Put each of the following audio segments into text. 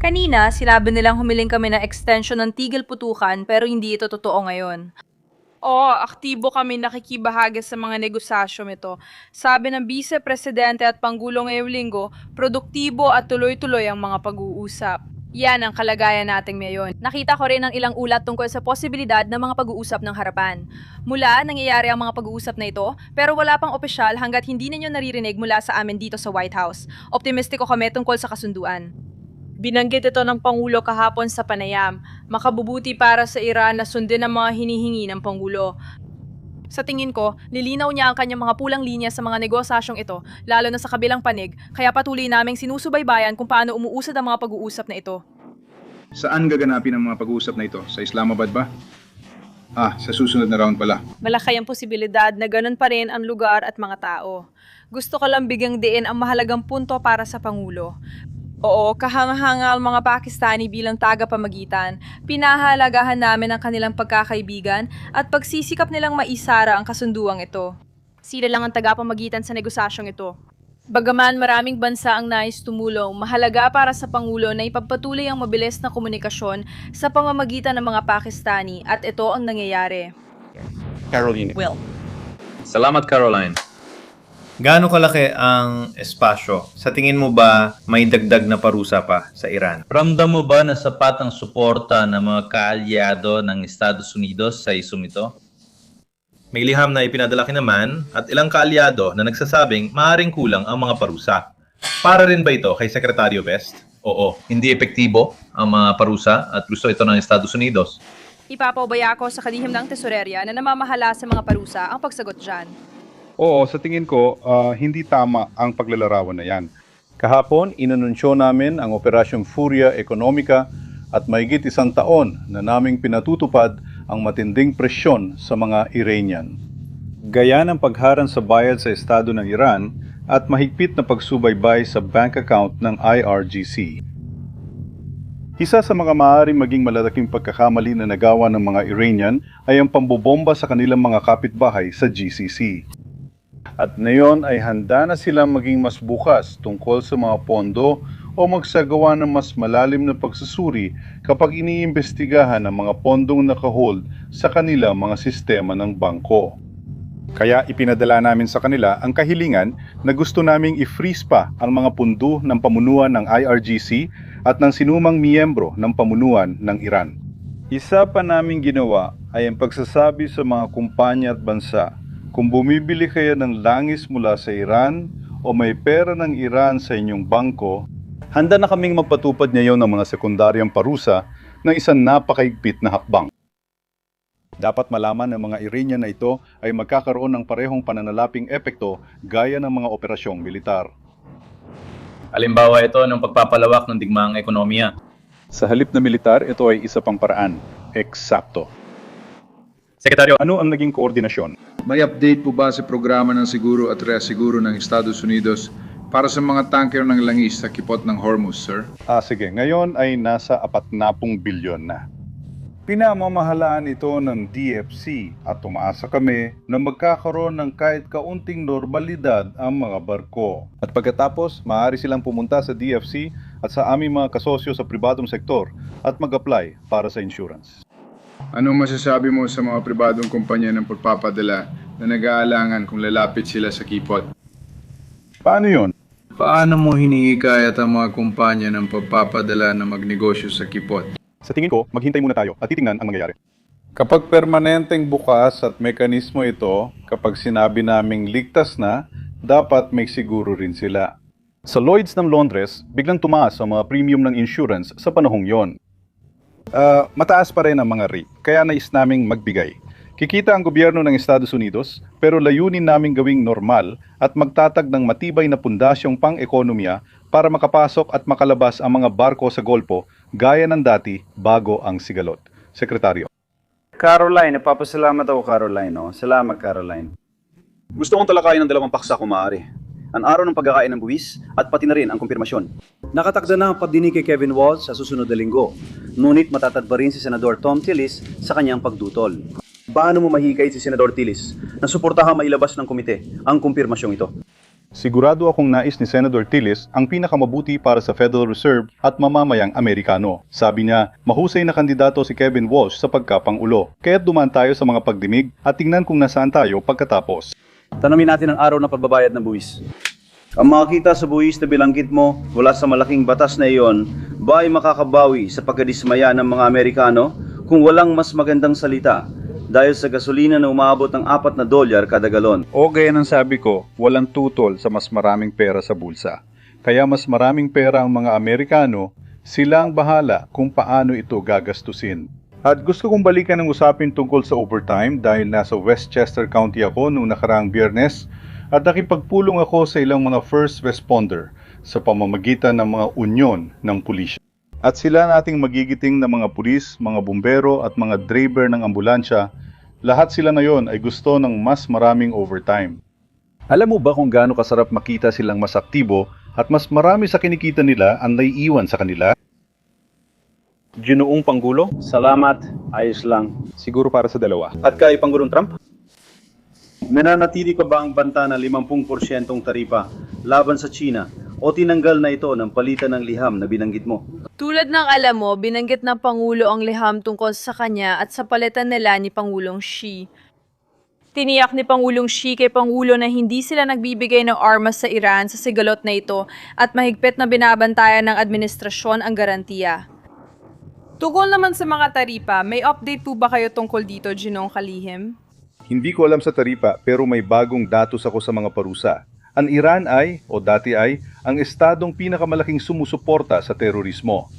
Kanina, sinabi nilang humiling kami ng extension ng tigil putukan pero hindi ito totoo ngayon. Oo, aktibo kami nakikibahagi sa mga negosasyong ito. Sabi ng Vice Presidente at Pangulo ngayong linggo, produktibo at tuloy-tuloy ang mga pag-uusap. Yan ang kalagayan natin ngayon. Nakita ko rin ang ilang ulat tungkol sa posibilidad ng mga pag-uusap ng harapan. Mula, nangyayari ang mga pag-uusap na ito, pero wala pang opisyal hanggat hindi ninyo naririnig mula sa amin dito sa White House. Optimistiko kami tungkol sa kasunduan. Binanggit ito ng Pangulo kahapon sa panayam. Makabubuti para sa Iran na sundin ang mga hinihingi ng Pangulo. Sa tingin ko, nilinaw niya ang kanyang mga pulang linya sa mga negosasyong ito, lalo na sa kabilang panig, kaya patuloy naming sinusubaybayan kung paano umuusad ang mga pag-uusap na ito. Saan gaganapin ang mga pag-uusap na ito? Sa Islamabad ba? Sa susunod na round pala. Malaki ang posibilidad na ganun pa rin ang lugar at mga tao. Gusto ko lang bigyang diin ang mahalagang punto para sa Pangulo. Oo, kahanga-hanga ang mga Pakistani bilang tagapamagitan. Pinahalagahan namin ang kanilang pagkakaibigan at pagsisikap nilang maisara ang kasunduang ito. Sila lang ang tagapamagitan sa negosasyong ito. Bagaman maraming bansa ang nais tumulong, mahalaga para sa Pangulo na ipagpatuloy ang mabilis na komunikasyon sa pamamagitan ng mga Pakistani at ito ang nangyayari. Caroline. Salamat, Caroline. Gaano kalaki ang espasyo? Sa tingin mo ba may dagdag na parusa pa sa Iran? Ramdam mo ba na sapat ang suporta ng mga kaalyado ng Estados Unidos sa isum ito? May liham na ipinadala naman at ilang kaalyado na nagsasabing maaaring kulang ang mga parusa. Para rin ba ito kay Secretary Best? Oo, hindi epektibo ang mga parusa at gusto ito ng Estados Unidos. Ipapaubaya ko sa kalihim ng tesorerya na namamahala sa mga parusa ang pagsagot dyan. Oo, sa tingin ko, hindi tama ang paglalarawan na yan. Kahapon, inanunsyo namin ang Operasyong Furia Economica at mahigit 1 taon na naming pinatutupad ang matinding presyon sa mga Iranian. Gaya ng pagharang sa bayad sa estado ng Iran at mahigpit na pagsubaybay sa bank account ng IRGC. Isa sa mga maaaring maging malalaking pagkakamali na nagawa ng mga Iranian ay ang pambobomba sa kanilang mga kapitbahay sa GCC. At ngayon ay handa na silang maging mas bukas tungkol sa mga pondo o magsagawa ng mas malalim na pagsusuri kapag iniimbestigahan ang mga pondong nakahold sa kanilang mga sistema ng bangko. Kaya ipinadala namin sa kanila ang kahilingan na gusto naming i-freeze pa ang mga pundo ng pamunuan ng IRGC at ng sinumang miyembro ng pamunuan ng Iran. Isa pa naming ginawa ay ang pagsasabi sa mga kumpanya at bansa, kung bumibili kayo ng langis mula sa Iran o may pera ng Iran sa inyong bangko, handa na kaming magpatupad ngayon ng mga sekundaryang parusa ng isang napakaigpit na hakbang. Dapat malaman ng mga Iranian na ito ay magkakaroon ng parehong pananalaping epekto gaya ng mga operasyong militar. Halimbawa ito ng pagpapalawak ng digmaang ekonomiya. Sa halip na militar, ito ay isa pang paraan. Eksakto. Sekretaryo, Ano ang naging koordinasyon? May update po ba sa programa ng siguro at reasiguro ng Estados Unidos para sa mga tanker ng langis sa kipot ng Hormuz, sir? Sige. Ngayon ay nasa 40 bilyon na. Pinamamahalaan ito ng DFC at umaasa kami na magkakaroon ng kahit kaunting normalidad ang mga barko. At pagkatapos, maaari silang pumunta sa DFC at sa aming mga kasosyo sa pribadong sektor at mag-apply para sa insurance. Anong masasabi mo sa mga pribadong kumpanya ng pagpapadala na nag-aalangan kung lalapit sila sa kipot? Paano yun? Paano mo hinihikayat ang mga kumpanya ng pagpapadala na magnegosyo sa kipot? Sa tingin ko, maghintay muna tayo at titingnan ang mangyayari. Kapag permanenteng bukas at mekanismo ito, kapag sinabi naming ligtas na, dapat may siguro rin sila. Sa Lloyd's ng Londres, biglang tumaas ang mga premium ng insurance sa panahong yon. Mataas pa rin ang mga rate, kaya nais naming magbigay. Kikita ang gobyerno ng Estados Unidos, pero layunin naming gawing normal at magtatag ng matibay na pundasyong pang-ekonomiya para makapasok at makalabas ang mga barko sa Golpo gaya ng dati bago ang sigalot. Sekretaryo. Caroline, napapasalamat ako, Caroline. Oh. Salamat, Caroline. Gusto kong talakayin ng 2 paksa kung maaari. Ang araw ng pagkakain ng buwis at pati na rin ang kumpirmasyon. Nakatakda na ang pagdinig kay Kevin Walz sa susunod na linggo. Ngunit matatad pa rin si Senador Tom Tillis sa kanyang pagdutol. Paano mo mahikayat si Senador Tillis na suportahang mailabas ng komite ang kumpirmasyong ito? Sigurado akong nais ni Senator Tillis ang pinakamabuti para sa Federal Reserve at mamamayang Amerikano. Sabi niya, mahusay na kandidato si Kevin Walsh sa pagkapangulo. Kaya't dumaan tayo sa mga pagdimig at tingnan kung nasaan tayo pagkatapos. Tanungin natin ang araw ng pagbabayad ng buwis. Ang makakita sa buwis na bilanggit mo mula sa malaking batas na iyon ba ay makakabawi sa pagkadismaya ng mga Amerikano kung walang mas magandang salita dahil sa gasolina na umaabot ng $4 kada galon? O gaya ng sabi ko, walang tutol sa mas maraming pera sa bulsa. Kaya mas maraming pera ang mga Amerikano, sila ang bahala kung paano ito gagastusin. At gusto kong balikan ang usapin tungkol sa overtime dahil nasa Westchester County ako noong nakaraang Biyernes at nakipagpulong ako sa ilang mga first responder sa pamamagitan ng mga unyon ng pulisya. At sila nating magigiting na mga pulis, mga bumbero at mga driver ng ambulansya, lahat sila ngayon ay gusto ng mas maraming overtime. Alam mo ba kung gaano kasarap makita silang mas aktibo at mas marami sa kinikita nila ang naiiwan sa kanila? Ginoong Panggulo, Salamat, ayos lang. siguro para sa dalawa. At kay Pangulong Trump? Nananatili ka ba ang banta na 50% taripa laban sa China o tinanggal na ito ng palitan ng liham na binanggit mo? Tulad ng alam mo, binanggit ng Pangulo ang liham tungkol sa kanya at sa palitan nila ni Pangulong Xi. Tiniyak ni Pangulong Xi kay Pangulo na hindi sila nagbibigay ng armas sa Iran sa sigalot na ito at mahigpit na binabantayan ng administrasyon ang garantiya. Tungkol naman sa mga taripa, may update po ba kayo tungkol dito, Ginong Kalihim? Hindi ko alam sa taripa pero may bagong datos ako sa mga parusa. Ang Iran ay, o dati ay, ang estadong pinakamalaking sumusuporta sa terorismo.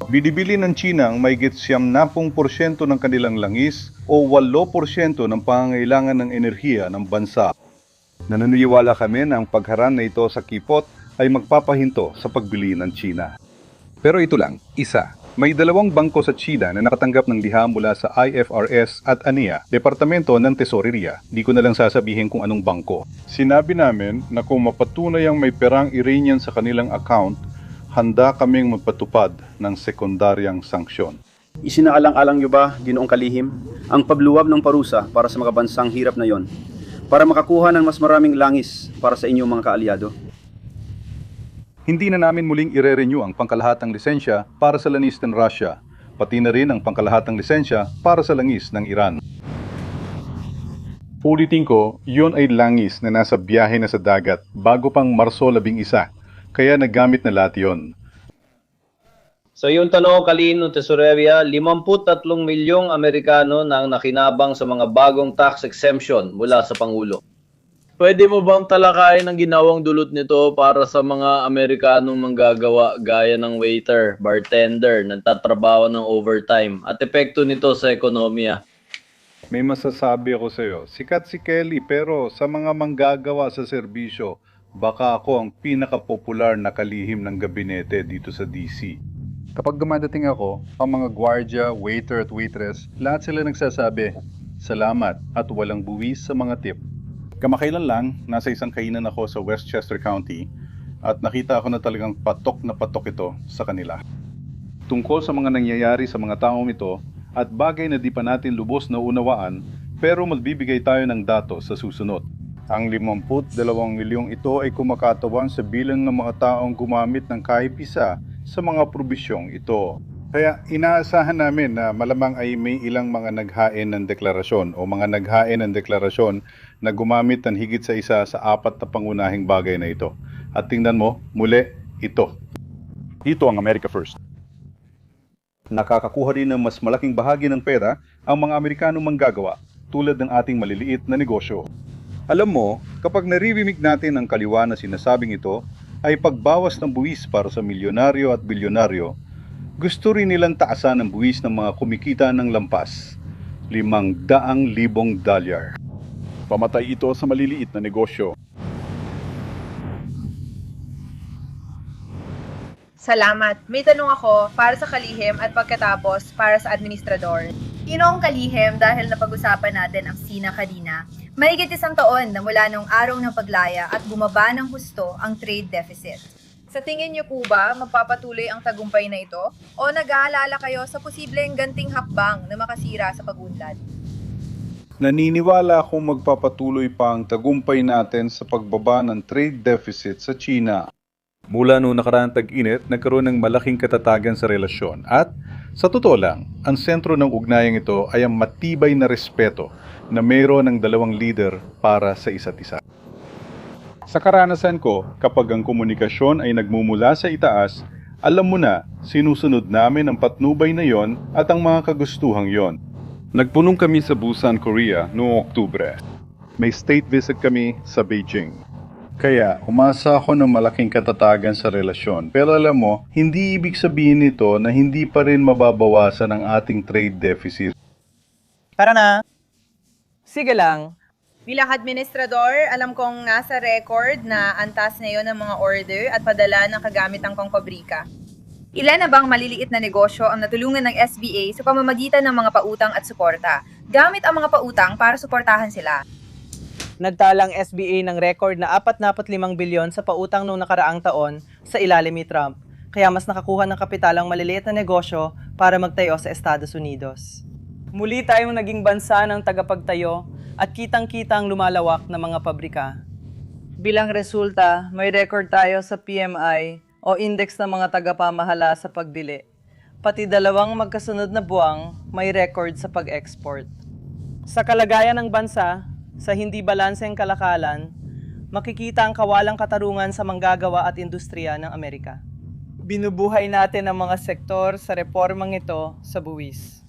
Binibili ng China ang mahigit 70% ng kanilang langis o 8% ng pangangailangan ng enerhiya ng bansa. Naniniwala kami na ang pagharang na ito sa kipot ay magpapahinto sa pagbili ng China. Pero ito lang, isa. May 2 bangko sa China na nakatanggap ng liham mula sa IFRS at ANIA, Departamento ng Tesoreria. Di ko na lang sasabihin kung anong bangko. Sinabi namin na kung mapatunay ang may perang Iranian sa kanilang account, handa kaming magpatupad ng sekundaryang sanksyon. Isinaalang-alang niyo ba, Ginoong Kalihim, ang pagluwab ng parusa para sa mga bansang hirap na yon para makakuha ng mas maraming langis para sa inyong mga kaalyado? Hindi na namin muling ire-renew ang pangkalahatang lisensya para sa langis ng Russia, pati na rin ang pangkalahatang lisensya para sa langis ng Iran. Ulitin ko, yun ay langis na nasa biyahe na sa dagat bago pang Marso 11, kaya nagamit na lahat yun. So yung tanong Kalino Tesoreria, 53 milyong Amerikano na ang nakinabang sa mga bagong tax exemption mula sa Pangulo. Pwede mo bang talakayin ang ginawang dulot nito para sa mga Amerikanong manggagawa gaya ng waiter, bartender, nagtatrabaho ng overtime at epekto nito sa ekonomiya? May masasabi ako sa iyo, sikat si Kelly pero sa mga manggagawa sa serbisyo, baka ako ang pinakapopular na kalihim ng gabinete dito sa DC. Kapag dumadating ako, ang mga gwardiya, waiter at waitress, lahat sila nagsasabi, salamat at walang buwis sa mga tip. Kamakailan lang, nasa isang kainan ako sa Westchester County at nakita ako na talagang patok na patok ito sa kanila. Tungkol sa mga nangyayari sa mga taong ito at bagay na di pa natin lubos na unawaan pero magbibigay tayo ng datos sa susunod. Ang 52 milyong ito ay kumakatawan sa bilang ng mga taong gumamit ng kahit isa sa mga probisyong ito. Kaya inaasahan namin na malamang ay may ilang mga naghain ng deklarasyon o mga naghain ng deklarasyon na gumamit ng higit sa isa sa 4 na pangunahing bagay na ito. At tingnan mo, muli, ito. Ito ang America First. Nakakakuha rin ng mas malaking bahagi ng pera ang mga Amerikanong manggagawa tulad ng ating maliliit na negosyo. Alam mo, kapag naririnig natin ang kaliwa na sinasabing ito, ay pagbawas ng buwis para sa milyonaryo at bilyonaryo, gusto rin nilang taasan ang buwis ng mga kumikita ng lampas, $500,000. Pamatay ito sa maliliit na negosyo. Salamat. May tanong ako para sa kalihim at pagkatapos para sa administrador. Ginong Kalihim, dahil napag-usapan natin ang SINA kanina, mahigit 1 taon na mula nung araw ng paglaya at bumaba ng husto ang trade deficit. Sa tingin niyo po ba magpapatuloy ang tagumpay na ito o nag-aalala kayo sa posibleng ganting hakbang na makasira sa pag-unlad? Naniniwala akong magpapatuloy pa ang tagumpay natin sa pagbaba ng trade deficit sa China. Mula noong nakaraang tag-init, nagkaroon ng malaking katatagan sa relasyon at, sa totoo lang, ang sentro ng ugnayang ito ay ang matibay na respeto na mayroon ng dalawang leader para sa isa't isa. Sa karanasan ko, kapag ang komunikasyon ay nagmumula sa itaas, alam mo na, sinusunod namin ang patnubay na yon at ang mga kagustuhang yon. Nagpunong kami sa Busan, Korea noong Oktubre. May state visit kami sa Beijing. Kaya, umasa ako ng malaking katatagan sa relasyon. Pero alam mo, hindi ibig sabihin nito na hindi pa rin mababawasan ang ating trade deficit. Tara na! Sige lang. Bilang administrador, alam kong nasa record na antas ngayon ng mga order at padala ng kagamitang pangpabrika. Ilan na bang maliliit na negosyo ang natulungan ng SBA sa pamamagitan ng mga pautang at suporta, gamit ang mga pautang para suportahan sila? Nagtalang SBA ng record na 45 bilyon sa pautang noong nakaraang taon sa ilalim ni Trump, kaya mas nakakuha ng kapital ang maliliit na negosyo para magtayo sa Estados Unidos. Muli tayong naging bansa ng tagapagtayo at kitang-kita ang lumalawak na mga pabrika. Bilang resulta, may record tayo sa PMI o Index ng mga tagapamahala sa pagbili. Pati dalawang magkasunod na buwang may record sa pag-export. Sa kalagayan ng bansa, sa hindi balanseng kalakalan, makikita ang kawalang katarungan sa manggagawa at industriya ng Amerika. Binubuhay natin ang mga sektor sa reformang ito sa buwis.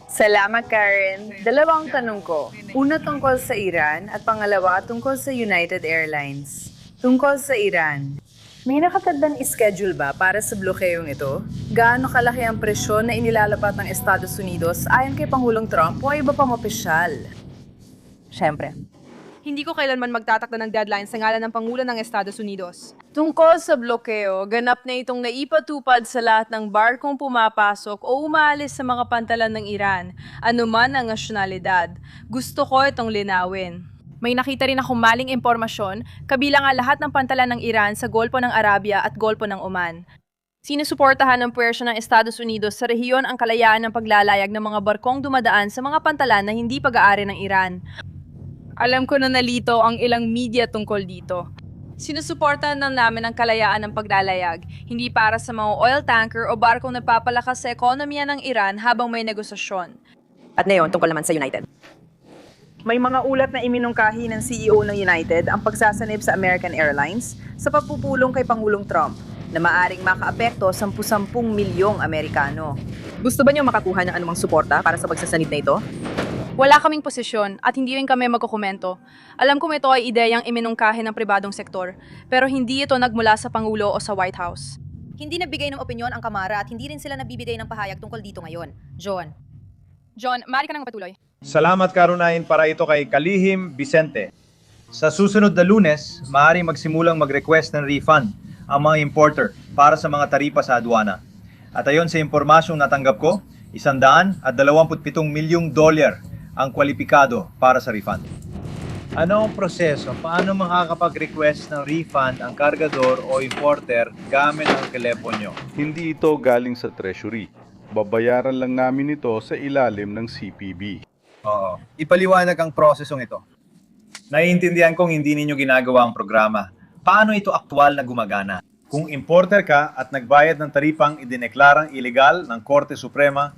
Salamat, Karen. Dalawang tanong ko. Una tungkol sa Iran at pangalawa tungkol sa United Airlines. Tungkol sa Iran, may nakatandang schedule ba para sa blokeyong ito? Gaano kalaki ang presyon na inilalapat ng Estados Unidos ayon kay Pangulong Trump o iba pang opisyal? Siyempre. Hindi ko kailanman magtatakda ng deadline sa ngalan ng Pangulo ng Estados Unidos. Tungkol sa blokeo, ganap na itong naipatupad sa lahat ng barkong pumapasok o umaalis sa mga pantalan ng Iran, anuman ang nasyonalidad. Gusto ko itong linawin. May nakita rin akong maling impormasyon, kabilang ang lahat ng pantalan ng Iran sa Golpo ng Arabia at Golpo ng Oman. Sinusuportahan ng puwersya ng Estados Unidos sa rehiyon ang kalayaan ng paglalayag ng mga barkong dumadaan sa mga pantalan na hindi pag-aari ng Iran. Alam ko na nalito ang ilang media tungkol dito. Sinusuportahan lang namin ang kalayaan ng paglalayag, hindi para sa mga oil tanker o barkong nagpapalakas sa ekonomiya ng Iran habang may negosasyon. At ngayon, tungkol naman sa United. May mga ulat na iminungkahi ng CEO ng United ang pagsasanib sa American Airlines sa pagpupulong kay Pangulong Trump na maaring makaapekto 10 milyong Amerikano. Gusto ba niyo makakuha ng anumang suporta para sa pagsasanib na ito? Wala kaming posisyon at hindi rin kami magkukomento. Alam ko ito ay ideyang iminungkahi ng pribadong sektor, pero hindi ito nagmula sa Pangulo o sa White House. Hindi nabigay ng opinyon ang Kamara at hindi rin sila nabibigay ng pahayag tungkol dito ngayon. John, maaari ka nang patuloy. Salamat karunain para ito kay Kalihim Vicente. Sa susunod na Lunes, maaaring magsimulang mag-request ng refund ang mga importer para sa mga taripa sa aduana. At ayon sa impormasyong natanggap ko, $127 milyong ang kwalipikado para sa refund. Ano ang proseso? Paano makakapag-request ng refund ang kargador o importer gamit ang telepono? Hindi ito galing sa Treasury. Babayaran lang namin ito sa ilalim ng CPB. Oo. Ipaliwanag ang prosesong ito. Naiintindihan kong hindi ninyo ginagawa ang programa. Paano ito aktwal na gumagana? Kung importer ka at nagbayad ng taripang idineklarang iligal ng Korte Suprema,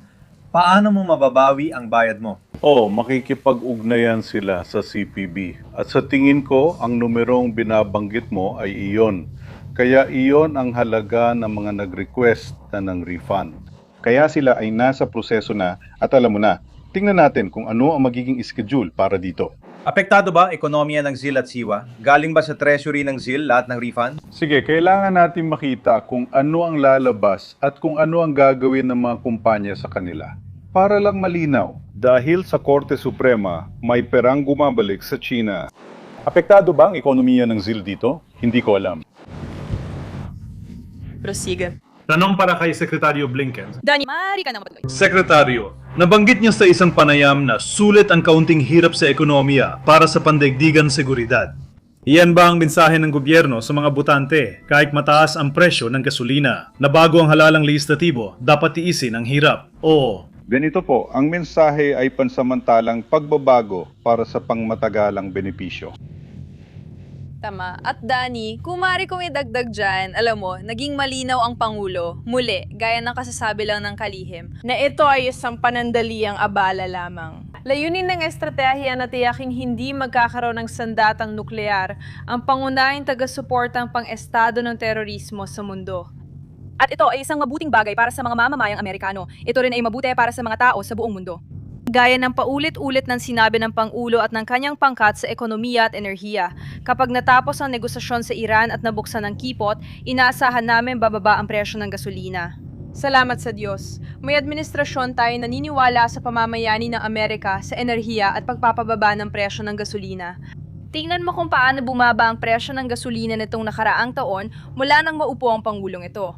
paano mo mababawi ang bayad mo? Makikipag-ugnayan sila sa CPB. At sa tingin ko, ang numerong binabanggit mo ay iyon. Kaya iyon ang halaga ng mga nag-request na ng refund. Kaya sila ay nasa proseso na at alam mo na, tingnan natin kung ano ang magiging schedule para dito. Apektado ba ekonomiya ng ZIL at SIWA? Galing ba sa treasury ng ZIL lahat ng refund? Sige, kailangan natin makita kung ano ang lalabas at kung ano ang gagawin ng mga kumpanya sa kanila. Para lang malinaw, dahil sa Korte Suprema, may perang bumabalik sa China. Apektado ba ang ekonomiya ng ZIL dito? Hindi ko alam. Prosiga. Tanong para kay Sekretaryo Blinken. Danny, maaari ka nang patuloy. Sekretaryo, nabanggit niyo sa isang panayam na sulit ang kaunting hirap sa ekonomiya para sa pandaigdigan seguridad. Iyan ba ang mensahe ng gobyerno sa mga botante kahit mataas ang presyo ng gasolina na bago ang halalang lehislatibo dapat tiisin ang hirap? O Ganito po, ang mensahe ay pansamantalang pagbabago para sa pangmatagalang benepisyo. Tama. At Danny, kung maaari kong idagdag dyan, alam mo, naging malinaw ang Pangulo, muli, gaya ng kasasabi lang ng kalihim, na ito ay isang panandaliang abala lamang. Layunin ng estratehiya na tiyaking hindi magkakaroon ng sandatang nuklear ang pangunahing taga-suportang pang-estado ng terorismo sa mundo. At ito ay isang mabuting bagay para sa mga mamamayang Amerikano. Ito rin ay mabuti para sa mga tao sa buong mundo. Gaya ng paulit-ulit ng sinabi ng Pangulo at ng kanyang pangkat sa ekonomiya at enerhiya, kapag natapos ang negosasyon sa Iran at nabuksan ang kipot, inaasahan namin bababa ang presyo ng gasolina. Salamat sa Diyos. May administrasyon tayo naniniwala sa pamamayani ng Amerika sa enerhiya at pagpapababa ng presyo ng gasolina. Tingnan mo kung paano bumaba ang presyo ng gasolina nitong nakaraang taon mula nang maupo ang Pangulong ito.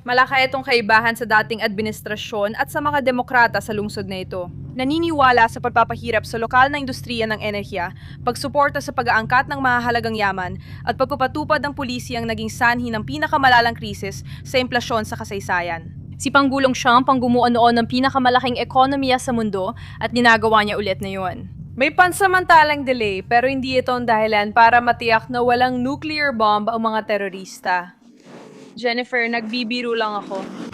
Malaki itong kaibahan sa dating administrasyon at sa mga demokrata sa lungsod na ito. Naniniwala sa pagpapahirap sa lokal na industriya ng enerhiya, pagsuporta sa pag-aangkat ng mahahalagang yaman, at pagpapatupad ng pulisya ang naging sanhi ng pinakamalalang krisis sa implasyon sa kasaysayan. Si Pangulong Xi ang bumuo noon ng pinakamalaking ekonomiya sa mundo at ginagawa niya ulit ngayon. May pansamantalang delay pero hindi ito ang dahilan para matiyak na walang nuclear bomb ang mga terorista. Jennifer, nagbibiro lang ako.